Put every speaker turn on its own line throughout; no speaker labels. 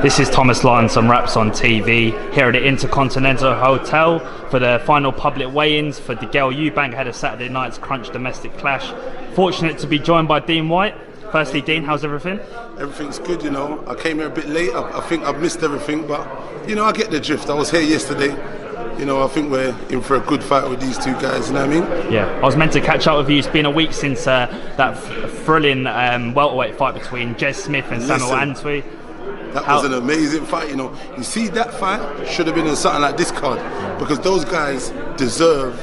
This is Thomas Lyons on Raps on TV here at the Intercontinental Hotel for the final public weigh-ins for DEGALE-EUBANK ahead of Saturday night's Crunch domestic clash. Fortunate to be joined by Dean Whyte. Firstly, Dean, how's everything?
Everything's good, you know. I came here a bit late. I think I've missed everything, but you know, I get the drift. I was here yesterday. You know, I think we're in for a good fight with these two guys, you know what I mean?
Yeah, I was meant to catch up with you. It's been a week since that thrilling welterweight fight between Jez Smith and Samuel Antwi.
That was an amazing fight, you know. You see, that fight should have been in something like this card, because those guys deserve,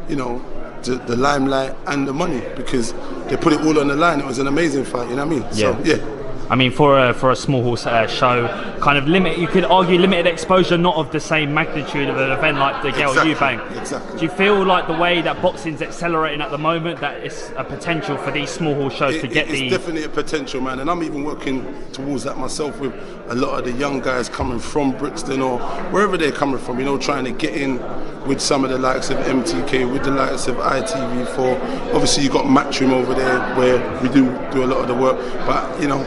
you know, the limelight and the money, because they put it all on the line. It was an amazing fight, you know what I mean?
Yeah.
So, yeah.
I mean, for a small horse show, kind of you could argue limited exposure, not of the same magnitude of an event like the DEGALE-EUBANK.
Exactly.
Do you feel like the way that boxing's accelerating at the moment, that it's a potential for these small horse shows to get
It's definitely a potential, man, and I'm even working towards that myself with a lot of the young guys coming from Brixton or wherever they're coming from, you know, trying to get in with some of the likes of MTK, with the likes of ITV4. Obviously, you got Matchroom over there where we do a lot of the work, but, you know,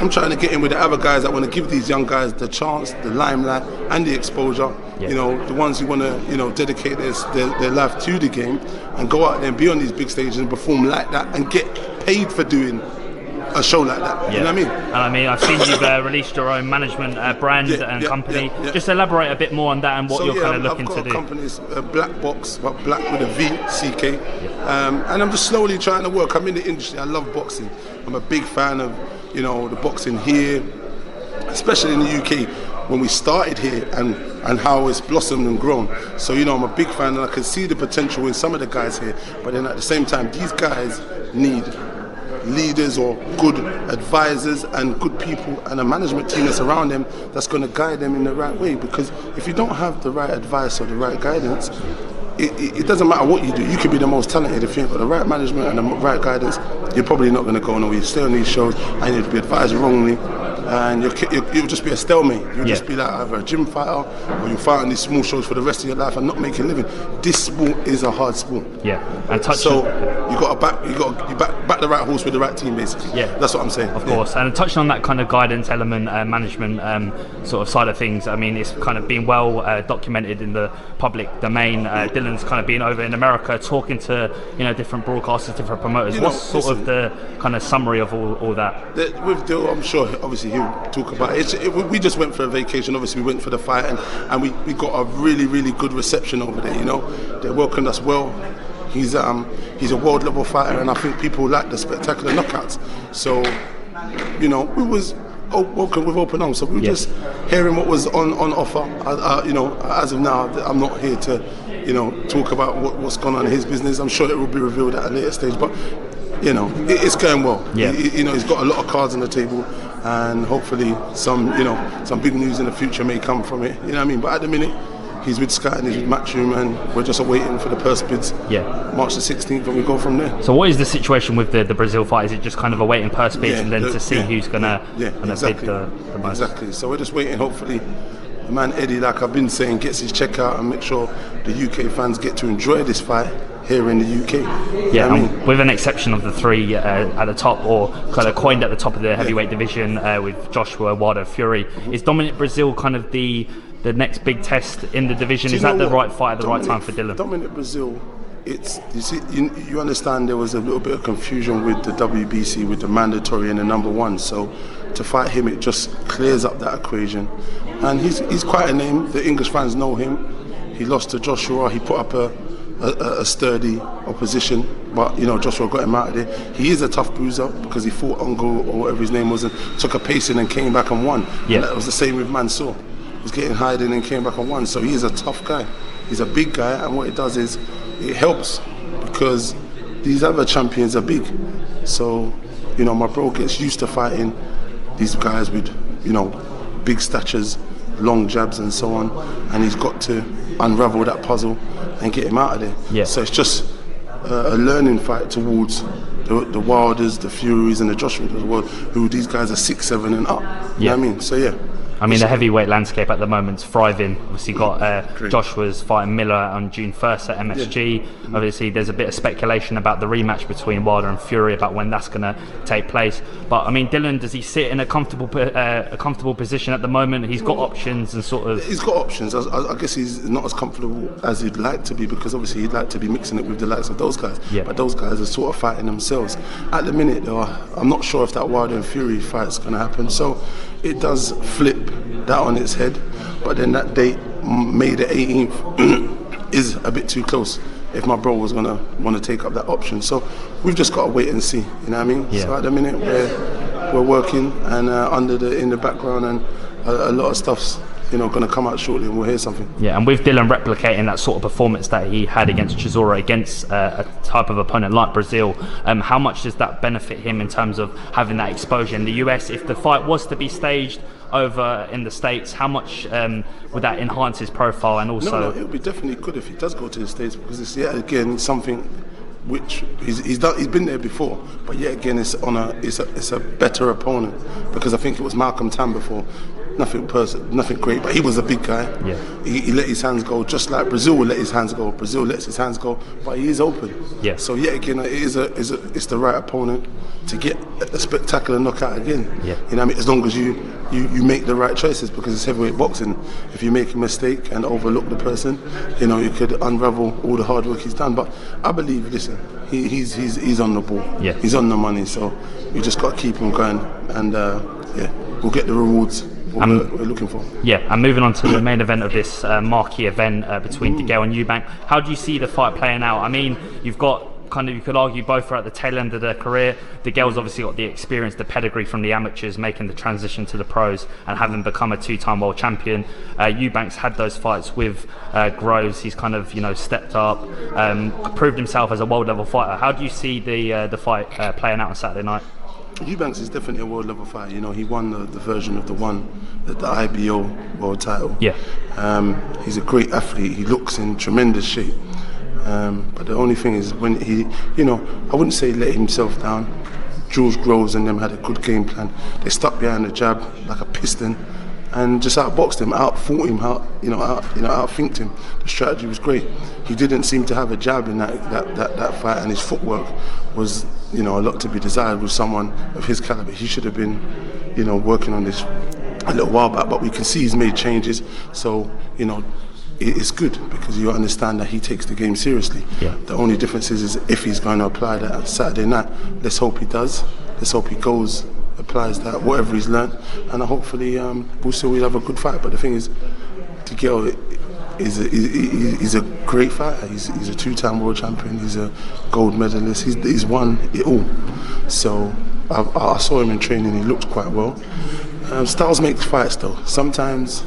I'm trying to get in with the other guys that want to give these young guys the chance, the limelight, and the exposure. Yeah. You know, the ones who want to, you know, dedicate their life to the game and go out there and be on these big stages and perform like that and get paid for doing a show like that. Yeah. You know what I mean?
And I mean, I've seen you've released your own management brand and company. Just elaborate a bit more on that and what you're kind of looking to do.
I've got a company, Black Box, but Black with a V, CK. And I'm just slowly trying to work. I'm in the industry. I love boxing. I'm a big fan of, you know, the boxing here, especially in the UK, when we started here and how it's blossomed and grown. So, you know, I'm a big fan, and I can see the potential in some of the guys here. But then at the same time, these guys need leaders or good advisors and good people and a management team that's around them that's going to guide them in the right way. Because if you don't have the right advice or the right guidance, it doesn't matter what you do. You could be the most talented. If you ain't got the right management and the right guidance, you're probably not going to go nowhere. You stay on these shows and you'll be advised wrongly, and you'll just be a stalemate. You'll just be like either a gym fighter or you fight on these small shows for the rest of your life and not make a living. This sport is a hard sport.
Yeah, and
so you got to back the right horse with the right team, basically.
Yeah,
that's what I'm saying.
Of course, and touching on that kind of guidance element, management sort of side of things. I mean, it's kind of been well documented in the public domain. Dylan's kind of been over in America talking to, you know, different broadcasters, different promoters. What's sort of the kind of summary of all that?
With Dill, I'm sure obviously he'll talk about it. We just went for a vacation. Obviously we went for the fight, and we got a really good reception over there. You know, they welcomed us well. He's a world level fighter, and I think people like the spectacular knockouts. So, you know, we was welcome with open arms. So we were just hearing what was on offer. You know, as of now, I'm not here to, you know, talk about what's gone on in his business. I'm sure it will be revealed at a later stage, but you know, it's going well.
Yeah.
You know, he's got a lot of cards on the table, and hopefully some big news in the future may come from it. You know what I mean? But at the minute, he's with Sky and he's with Matchroom, and we're just waiting for the purse bids.
Yeah.
March the 16th, and we go from there.
So what is the situation with the Brazil fight? Is it just kind of awaiting purse bids and then to see who's gonna bid the most?
Exactly. So we're just waiting. Hopefully, the man Eddie, like I've been saying, gets his check out and make sure the UK fans get to enjoy this fight here in the UK.
Yeah, with an exception of the three at the top, or kind of coined at the top of the heavyweight division with Joshua, Wilder, Fury. Is Dominic Breazele kind of the next big test in the division? Is that the right fight at the right time for Dylan?
Dominic Breazele, you understand there was a little bit of confusion with the WBC, with the mandatory and the number one. So to fight him, it just clears up that equation. And he's quite a name. The English fans know him. He lost to Joshua. He put up a sturdy opposition, but you know, Joshua got him out of there. He is a tough bruiser because he fought Ungo or whatever his name was and took a pacing and came back and won. Yeah. And that was the same with Mansour. He was getting hiding and came back and won. So he is a tough guy. He's a big guy, and what it does is it helps because these other champions are big. So, you know, my bro gets used to fighting these guys with, you know, big statures, long jabs and so on, and he's got to unravel that puzzle and get him out of there. Yeah. So it's just a learning fight towards the Wilders, the Furies and the Joshuas as well, who these guys are 6, 7 and up. You know what I mean? So yeah.
I mean, the heavyweight landscape at the moment's thriving. Obviously, got Joshua's fighting Miller on June 1st at MSG. Yeah. Obviously, there's a bit of speculation about the rematch between Wilder and Fury, about when that's going to take place. But I mean, Dillian, does he sit in a comfortable position at the moment? He's got options and sort of.
He's got options. I guess he's not as comfortable as he'd like to be, because obviously he'd like to be mixing it with the likes of those guys. Yeah. But those guys are sort of fighting themselves at the minute. Though, I'm not sure if that Wilder and Fury fight's going to happen. So it does flip that on its head. But then that date, May the 18th, is a bit too close if my bro was going to want to take up that option. So we've just got to wait and see, you know what I mean? Yeah. So at the minute we're working and in the background, and a lot of stuff's going to come out shortly, and we'll hear something.
Yeah, and with Dillian replicating that sort of performance that he had against Chisora, against a type of opponent like Breazele, how much does that benefit him in terms of having that exposure in the US? If the fight was to be staged over in the States, how much would that enhance his profile? And also,
no, it would be definitely good if he does go to the States, because it's yet again something which he's done. He's been there before, but yet again it's a better opponent, because I think it was Malcolm Tam before. Nothing great, but he was a big guy. Yeah. He let his hands go, just like Breazele will let his hands go. Breazele lets his hands go, but he is open. Yeah. So yet again, it's the right opponent to get a spectacular knockout again. Yeah. You know what I mean? As long as you make the right choices, because it's heavyweight boxing. If you make a mistake and overlook the person, you could unravel all the hard work he's done. But I believe, listen, he's on the ball. Yeah. He's on the money. So we just got to keep him going, and we'll get the rewards we're looking for.
Yeah, and moving on to the main event of this marquee event between DEGALE and Eubank. How do you see the fight playing out? I mean, you've got you could argue both are at the tail end of their career. DEGALE's obviously got the experience, the pedigree from the amateurs, making the transition to the pros and having become a two-time world champion. Eubank's had those fights with Groves. He's stepped up, proved himself as a world level fighter. How do you see the fight playing out on Saturday night?
Eubanks is definitely a world level fighter. He won the version of the IBO world title. Yeah. He's a great athlete. He looks in tremendous shape. But the only thing is, when he, I wouldn't say let himself down. Jules Groves and them had a good game plan. They stuck behind the jab like a piston and just outboxed him, outfought him, outthinked him. The strategy was great. He didn't seem to have a jab in that fight, and his footwork was, a lot to be desired with someone of his caliber. He should have been, working on this a little while back, but we can see he's made changes. So, it's good, because you understand that he takes the game seriously. Yeah. The only difference is if he's going to apply that on Saturday night. Let's hope he does. Let's hope he applies that, whatever he's learned, and hopefully we'll have a good fight. But the thing is, DEGALE he's a great fighter. He's a two-time world champion. He's a gold medalist. He's won it all. So I saw him in training. He looked quite well. Styles make fights though. Sometimes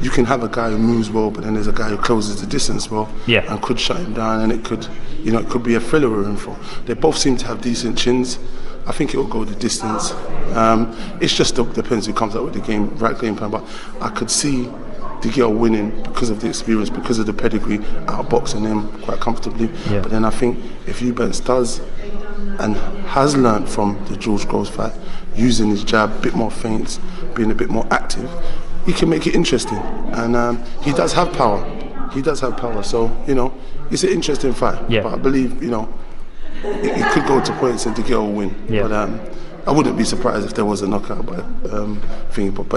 you can have a guy who moves well, but then there's a guy who closes the distance well, and could shut him down, and it could be a thriller we're in for. They both seem to have decent chins. I think it will go the distance. It's just depends who comes up with the right game plan. But I could see DEGALE winning because of the experience, because of the pedigree, outboxing him quite comfortably. Yeah. But then I think if Eubanks does and has learnt from the George Groves fight, using his jab, a bit more feints, being a bit more active, he can make it interesting. And he does have power. So, it's an interesting fight. Yeah. But I believe, it could go to points and DEGALE will win. Yeah. But I wouldn't be surprised if there was a knockout but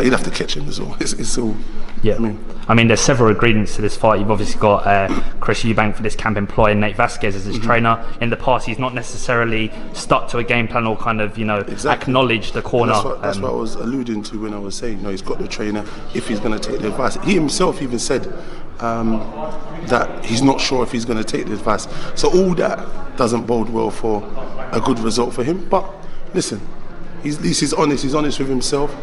he'd have to catch him as well. It's all.
Yeah. I mean, there's several ingredients to this fight. You've obviously got Chris Eubank for this camp employing Nate Vasquez as his trainer. In the past, he's not necessarily stuck to a game plan or acknowledge the corner.
That's what I was alluding to when I was saying, he's got the trainer if he's going to take the advice. He himself even said that he's not sure if he's going to take the advice. So all that doesn't bode well for a good result for him. But listen, at least he's honest with himself.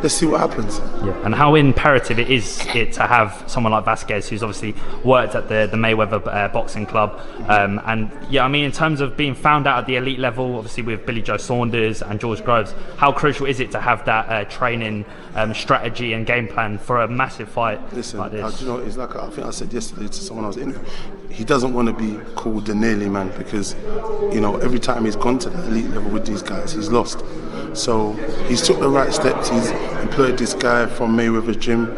Let's see what happens.
Yeah, and how imperative it is to have someone like Vasquez, who's obviously worked at the Mayweather boxing club, and in terms of being found out at the elite level, obviously with Billy Joe Saunders and George Groves, how crucial is it to have that training strategy and game plan for a massive fight like this?
It's like I think I said yesterday to someone I was interviewing. He doesn't want to be called the nearly man, because every time he's gone to the elite level with these guys, he's lost. So he's took the right steps. He's employed this guy from Mayweather's gym.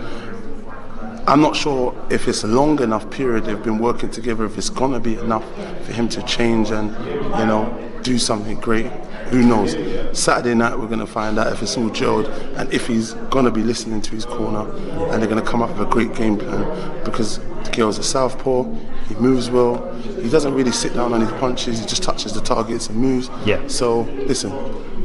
I'm not sure if it's a long enough period they've been working together, if it's gonna be enough for him to change and, you know, do something great. Who knows? Saturday night we're gonna find out if it's all gelled and if he's gonna be listening to his corner, and they're gonna come up with a great game plan, because DEGALE's a southpaw, he moves well, he doesn't really sit down on his punches, he just touches the targets and moves.
Yeah.
So listen,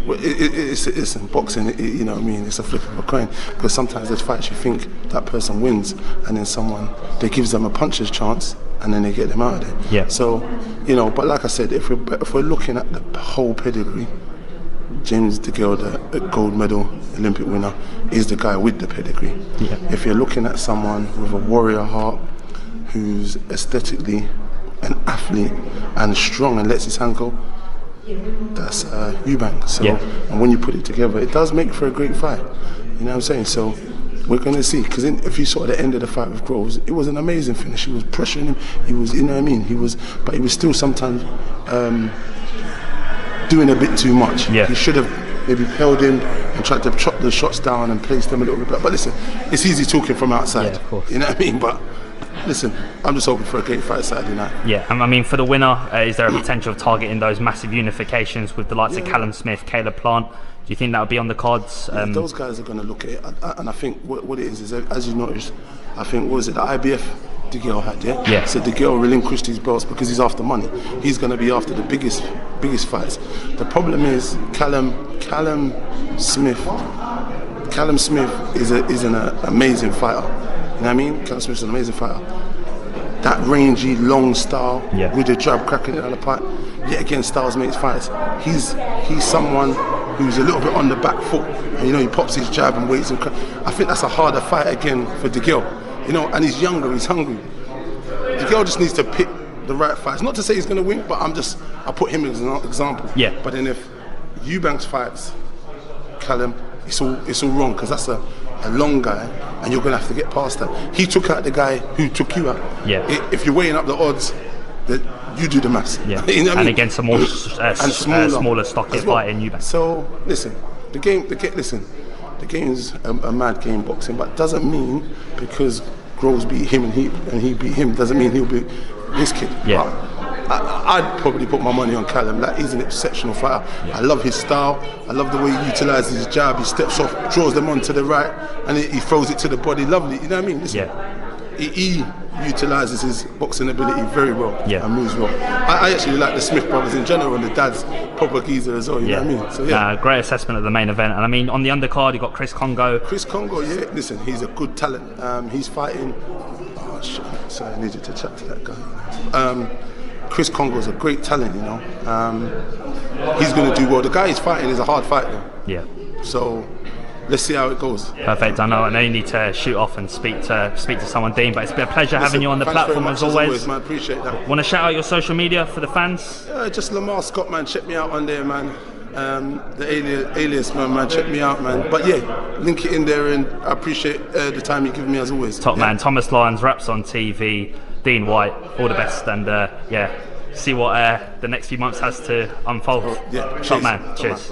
it's in boxing, you know what I mean, it's a flip of a coin, because sometimes there's fights you think that person wins and then someone, they gives them a puncher's chance and then they get them out of there.
Yeah.
So, you know, but like I said, if we're looking at the whole pedigree, James DEGALE, the gold medal Olympic winner, is the guy with the pedigree.
Yeah.
If you're looking at someone with a warrior heart, who's aesthetically an athlete and strong and lets his hand go, that's Eubank. So, and when you put it together, it does make for a great fight. You know what I'm saying? So we're going to see, because if you saw the end of the fight with Groves, it was an amazing finish. He was pressuring him. He was, you know what I mean? But he was still sometimes doing a bit too much.
Yeah.
He should have maybe held him and tried to chop the shots down and place them a little bit better. But listen, it's easy talking from outside.
Yeah, of course.
You know what I mean? But listen, I'm just hoping for a great fight Saturday night.
Yeah, I mean, for the winner, is there a potential of targeting those massive unifications with the likes of Callum Smith, Caleb Plant? Do you think that would be on the cards?
Those guys are going to look at it, and I think what it is, as you noticed, I think, what was it, the IBF DEGALE had, yeah?
Yeah.
So DEGALE relinquished his belts because he's after money. He's going to be after the biggest fights. The problem is Callum Smith is an amazing fighter. You know what I mean? Callum Smith is an amazing fighter. That rangy, long style, with the jab cracking it out of the pipe. Yet again, styles makes fights. He's someone who's a little bit on the back foot, and you know, he pops his jab and waits and I think that's a harder fight again for DEGALE. You know, and he's younger, he's hungry. DEGALE just needs to pick the right fights. Not to say he's going to win, but I put him as an example.
Yeah.
But then if Eubanks fights Callum, it's all wrong, because that's a long guy, and you're going to have to get past that. He took out the guy who took you out.
Yeah.
If you're weighing up the odds, that you do the maths.
Yeah.
You know what I
and
mean?
against a more smaller stocky fight in Eubank.
So listen, the game's a mad game, boxing, but doesn't mean because Groves beat him and he beat him doesn't mean he'll beat this kid.
Yeah.
I'd probably put my money on Callum. Like, he's an exceptional fighter. Yeah. I love his style. I love the way he utilises his jab. He steps off, draws them on to the right, and he throws it to the body. Lovely. You know what I mean? Listen, he utilises his boxing ability very well and moves well. I actually like the Smith brothers in general, and the dad's proper geezer as well. You know what I mean? So
great assessment of the main event. And I mean, on the undercard, you got Chris Congo.
Listen, he's a good talent. He's fighting. Oh shit! Sorry, I needed to chat to that guy. Chris Congo's a great talent, you know. He's going to do well. The guy he's fighting is a hard fighter. Yeah. So let's see how it goes.
Perfect. I know you need to shoot off and speak to someone, Dean. But it's been a pleasure having you on the platform as always.
Man, appreciate that.
Want to shout out your social media for the fans?
Just Lamar Scott, man. Check me out on there, man. The alias man, check me out, man. But yeah, link it in there, and I appreciate the time you give me as always.
Top man. Thomas Lyons, Raps on TV. Dean Whyte, all the best, and see what the next few months has to unfold.
Yeah,
top man. Cheers.